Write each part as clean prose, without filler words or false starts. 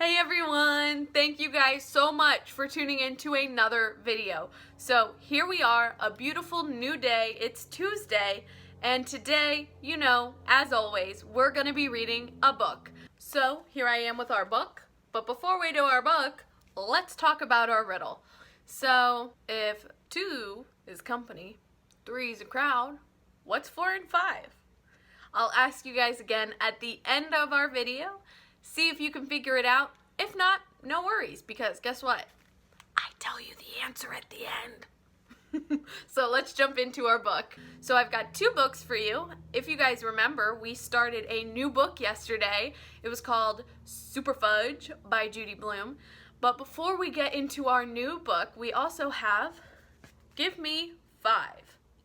Hey everyone! Thank you guys so much for tuning in to another video. So here we are, a beautiful new day. It's Tuesday, and today, as always, we're going to be reading a book. So here I am with our book, but before we do our book, let's talk about our riddle. So if 2 is company, 3 is a crowd, what's 4 and 5? I'll ask you guys again at the end of our video. See if you can figure it out. If not, no worries, because guess what? I tell you the answer at the end. So let's jump into our book. So I've got 2 books for you. If you guys remember, we started a new book yesterday. It was called Super Fudge by Judy Blume. But before we get into our new book, we also have Give Me 5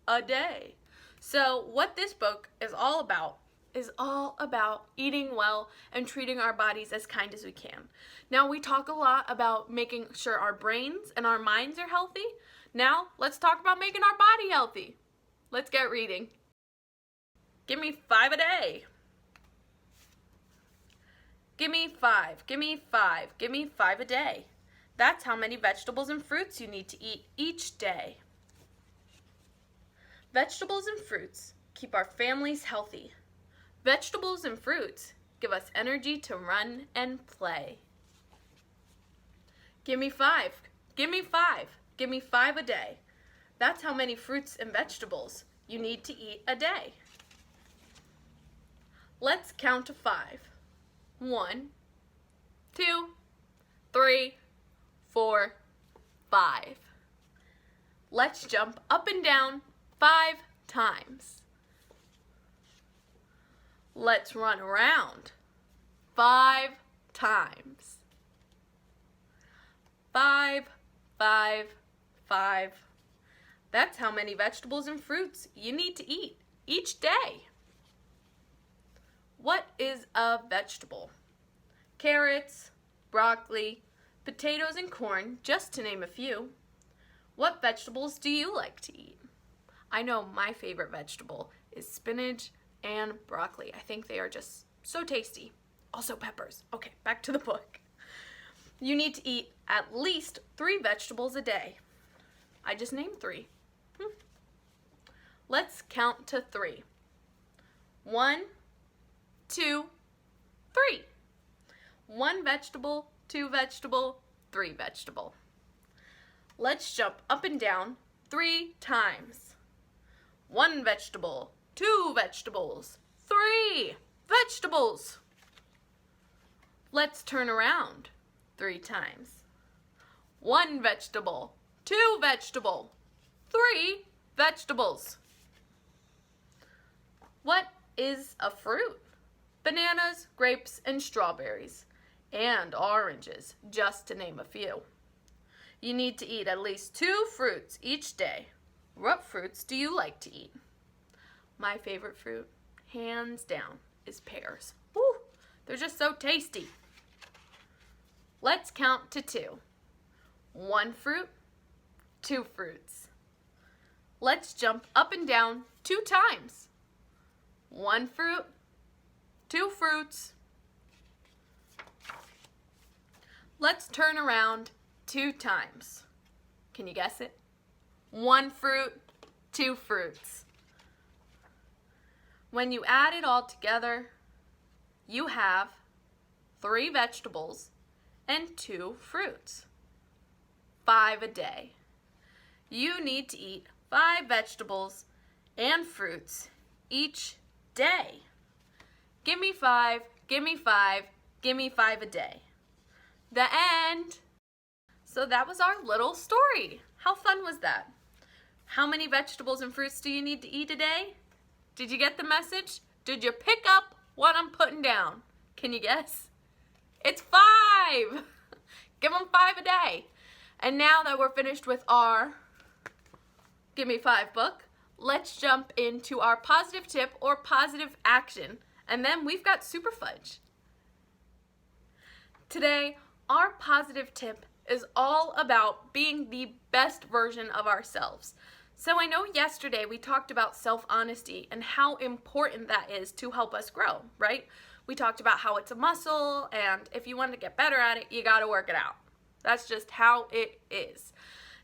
a Day. So what this book is all about eating well and treating our bodies as kind as we can. Now, we talk a lot about making sure our brains and our minds are healthy. Now, let's talk about making our body healthy. Let's get reading. Give me 5 a day. Give me 5, give me 5, give me 5 a day. That's how many vegetables and fruits you need to eat each day. Vegetables and fruits keep our families healthy. Vegetables and fruits give us energy to run and play. Give me 5, give me 5, give me 5 a day. That's how many fruits and vegetables you need to eat a day. Let's count to 5. 1, 2, 3, 4, 5. Let's jump up and down 5 times. Let's run around 5 times. 5, 5, 5. That's how many vegetables and fruits you need to eat each day. What is a vegetable? Carrots, broccoli, potatoes, and corn, just to name a few. What vegetables do you like to eat? I know my favorite vegetable is spinach and broccoli. I think they are just so tasty. Also peppers. Okay, back to the book. You need to eat at least 3 vegetables a day. I just named 3. Let's count to 3. 1, 2, 3. 1 vegetable, 2 vegetable, 3 vegetable. Let's jump up and down 3 times. 1 vegetable, 2 vegetables, 3 vegetables. Let's turn around 3 times. 1 vegetable, 2 vegetable, 3 vegetables. What is a fruit? Bananas, grapes, and strawberries, and oranges, just to name a few. You need to eat at least 2 fruits each day. What fruits do you like to eat? My favorite fruit, hands down, is pears. Woo! They're just so tasty. Let's count to 2. 1 fruit, 2 fruits. Let's jump up and down 2 times. 1 fruit, 2 fruits. Let's turn around 2 times. Can you guess it? 1 fruit, 2 fruits. When you add it all together, you have 3 vegetables and 2 fruits. 5 a day. You need to eat 5 vegetables and fruits each day. Give me 5, give me 5, give me 5 a day. The end. So that was our little story. How fun was that? How many vegetables and fruits do you need to eat a day? Did you get the message? Did you pick up what I'm putting down? Can you guess? It's 5! Give them 5 a day. And now that we're finished with our Give Me 5 book, let's jump into our positive tip or positive action. And then we've got Super Fudge. Today, our positive tip is all about being the best version of ourselves. So I know yesterday we talked about self-honesty and how important that is to help us grow, right? We talked about how it's a muscle, and if you want to get better at it, you got to work it out. That's just how it is.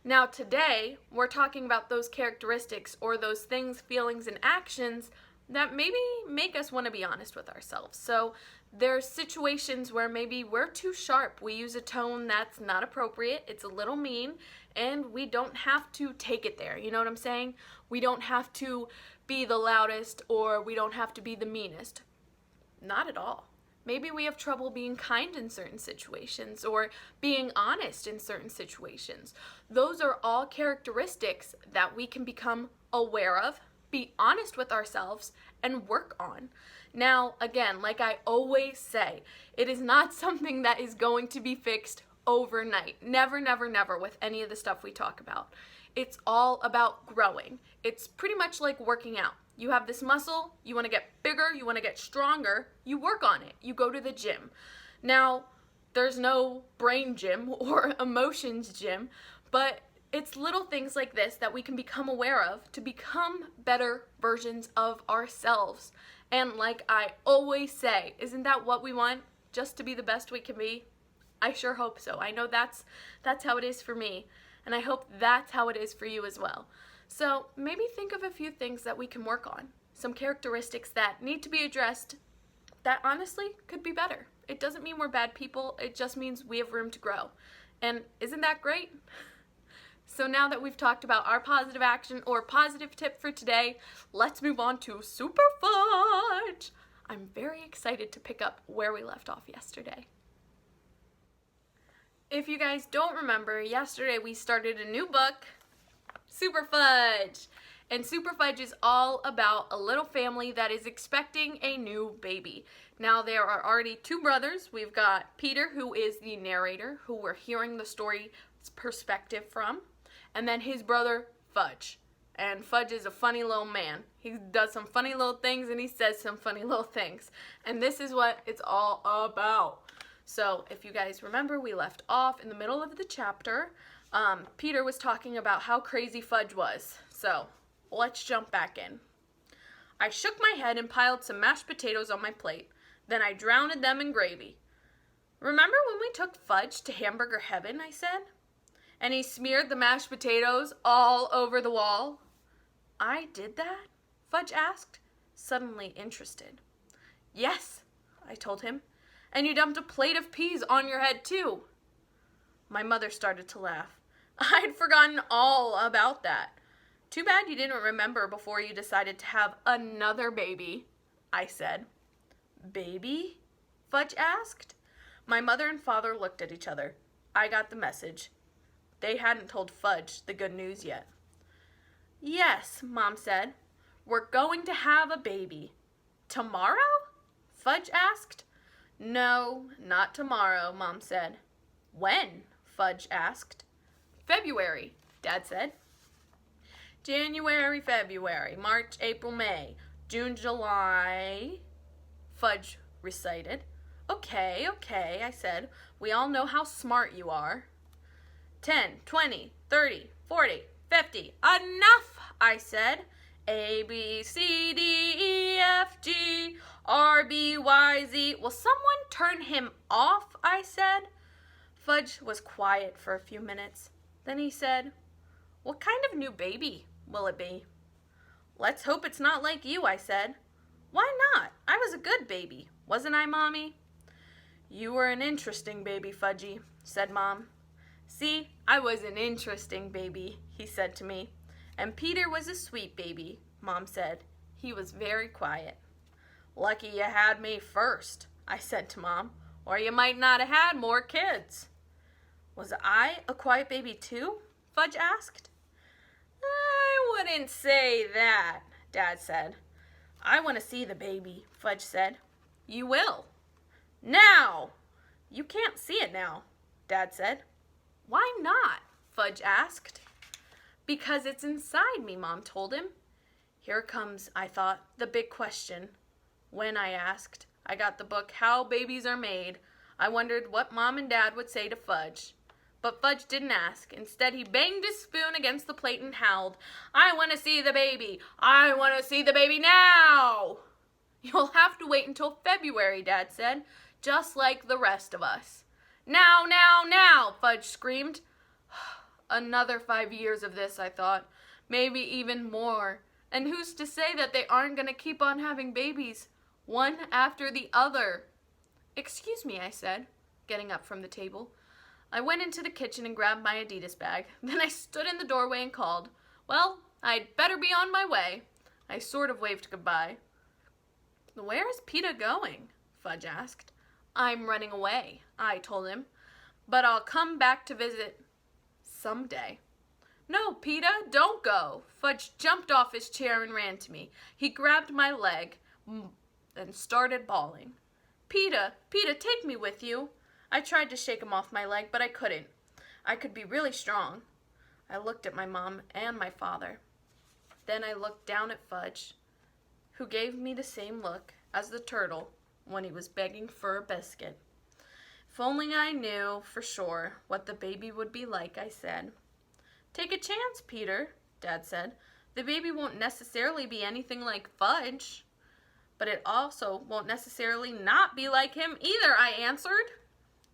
Now today, we're talking about those characteristics or those things, feelings, and actions that maybe make us want to be honest with ourselves. So there's situations where maybe we're too sharp. We use a tone that's not appropriate. It's a little mean, and we don't have to take it there. You know what I'm saying? We don't have to be the loudest, or we don't have to be the meanest. Not at all. Maybe we have trouble being kind in certain situations or being honest in certain situations. Those are all characteristics that we can become aware of, be honest with ourselves, and work on. Now, again, like I always say, it is not something that is going to be fixed overnight. Never, never, never with any of the stuff we talk about. It's all about growing. It's pretty much like working out. You have this muscle, you want to get bigger, you want to get stronger, you work on it. You go to the gym. Now, there's no brain gym or emotions gym, but it's little things like this that we can become aware of to become better versions of ourselves. And like I always say, isn't that what we want? Just to be the best we can be? I sure hope so. I know that's how it is for me, and I hope that's how it is for you as well. So maybe think of a few things that we can work on, some characteristics that need to be addressed that honestly could be better. It doesn't mean we're bad people, it just means we have room to grow. And isn't that great? So now that we've talked about our positive action or positive tip for today, let's move on to Super Fudge. I'm very excited to pick up where we left off yesterday. If you guys don't remember, yesterday we started a new book, Super Fudge. And Super Fudge is all about a little family that is expecting a new baby. Now there are already two brothers. We've got Peter, who is the narrator, who we're hearing the story's perspective from, and then his brother Fudge. And Fudge is a funny little man. He does some funny little things and he says some funny little things. And this is what it's all about. So if you guys remember, we left off in the middle of the chapter. Peter was talking about how crazy Fudge was. So let's jump back in. I shook my head and piled some mashed potatoes on my plate. Then I drowned them in gravy. Remember when we took Fudge to Hamburger Heaven, I said? And he smeared the mashed potatoes all over the wall. I did that? Fudge asked, suddenly interested. Yes, I told him. And you dumped a plate of peas on your head too. My mother started to laugh. I'd forgotten all about that. Too bad you didn't remember before you decided to have another baby, I said. Baby? Fudge asked. My mother and father looked at each other. I got the message. They hadn't told Fudge the good news yet. Yes, Mom said. We're going to have a baby. Tomorrow? Fudge asked. No, not tomorrow, Mom said. When? Fudge asked. February, Dad said. January, February, March, April, May, June, July, Fudge recited. Okay, I said. We all know how smart you are. 10, 20, 30, 40, 50. Enough, I said. A, B, C, D, E, F, G, R, B, Y, Z. Will someone turn him off, I said. Fudge was quiet for a few minutes. Then he said, what kind of new baby will it be? Let's hope it's not like you, I said. Why not? I was a good baby, wasn't I, Mommy? You were an interesting baby, Fudgy, said Mom. See, I was an interesting baby, he said to me. And Peter was a sweet baby, Mom said. He was very quiet. Lucky you had me first, I said to Mom, or you might not have had more kids. Was I a quiet baby too? Fudge asked. I wouldn't say that, Dad said. I want to see the baby, Fudge said. You will. Now! You can't see it now, Dad said. Why not? Fudge asked. Because it's inside me, Mom told him. Here comes, I thought, the big question. When I asked, I got the book How Babies Are Made. I wondered what Mom and Dad would say to Fudge. But Fudge didn't ask. Instead, he banged his spoon against the plate and howled, I want to see the baby. I want to see the baby now. You'll have to wait until February, Dad said, just like the rest of us. Now, now, now, Fudge screamed. Another 5 years of this, I thought. Maybe even more. And who's to say that they aren't going to keep on having babies, one after the other? Excuse me, I said, getting up from the table. I went into the kitchen and grabbed my Adidas bag. Then I stood in the doorway and called. Well, I'd better be on my way. I sort of waved goodbye. Where is Peter going? Fudge asked. I'm running away, I told him. But I'll come back to visit someday. No, Peter, don't go. Fudge jumped off his chair and ran to me. He grabbed my leg and started bawling. Peter, take me with you. I tried to shake him off my leg, but I couldn't. I could be really strong. I looked at my mom and my father. Then I looked down at Fudge, who gave me the same look as the turtle when he was begging for a biscuit. If only I knew for sure what the baby would be like, I said. Take a chance, Peter, Dad said. The baby won't necessarily be anything like Fudge, but it also won't necessarily not be like him either, I answered.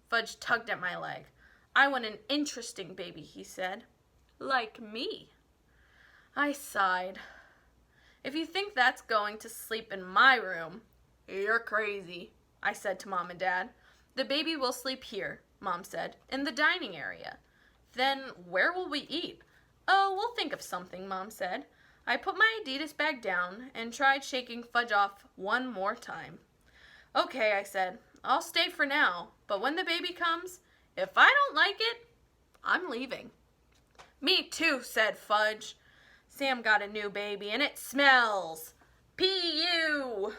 Fudge tugged at my leg. I want an interesting baby, he said. Like me. I sighed. If you think that's going to sleep in my room, you're crazy, I said to Mom and Dad. The baby will sleep here, Mom said, in the dining area. Then where will we eat? Oh, we'll think of something, Mom said. I put my Adidas bag down and tried shaking Fudge off one more time. Okay, I said, I'll stay for now, but when the baby comes, if I don't like it, I'm leaving. Me too, said Fudge. Sam got a new baby and it smells. P.U.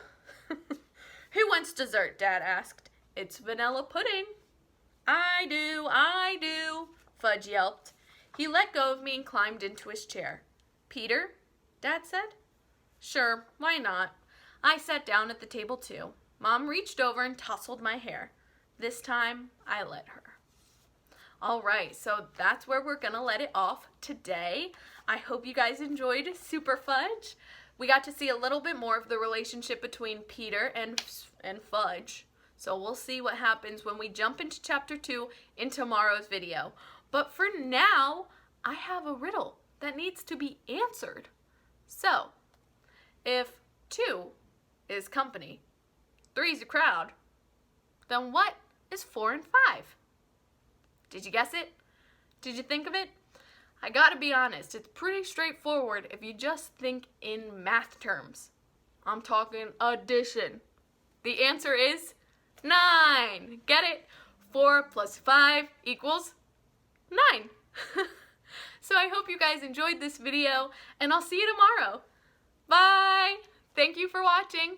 Who wants dessert? Dad asked. It's vanilla pudding. I do, Fudge yelped. He let go of me and climbed into his chair. Peter? Dad said. Sure, why not? I sat down at the table too. Mom reached over and tousled my hair. This time, I let her. All right, so that's where we're gonna let it off today. I hope you guys enjoyed Super Fudge. We got to see a little bit more of the relationship between Peter and Fudge. So we'll see what happens when we jump into chapter 2 in tomorrow's video. But for now, I have a riddle that needs to be answered. So, if 2 is company, 3 is a crowd, then what is 4 and 5? Did you guess it? Did you think of it? I gotta be honest, it's pretty straightforward if you just think in math terms. I'm talking addition. The answer is 9. Get it? 4 plus 5 equals 9. So I hope you guys enjoyed this video, and I'll see you tomorrow. Bye! Thank you for watching.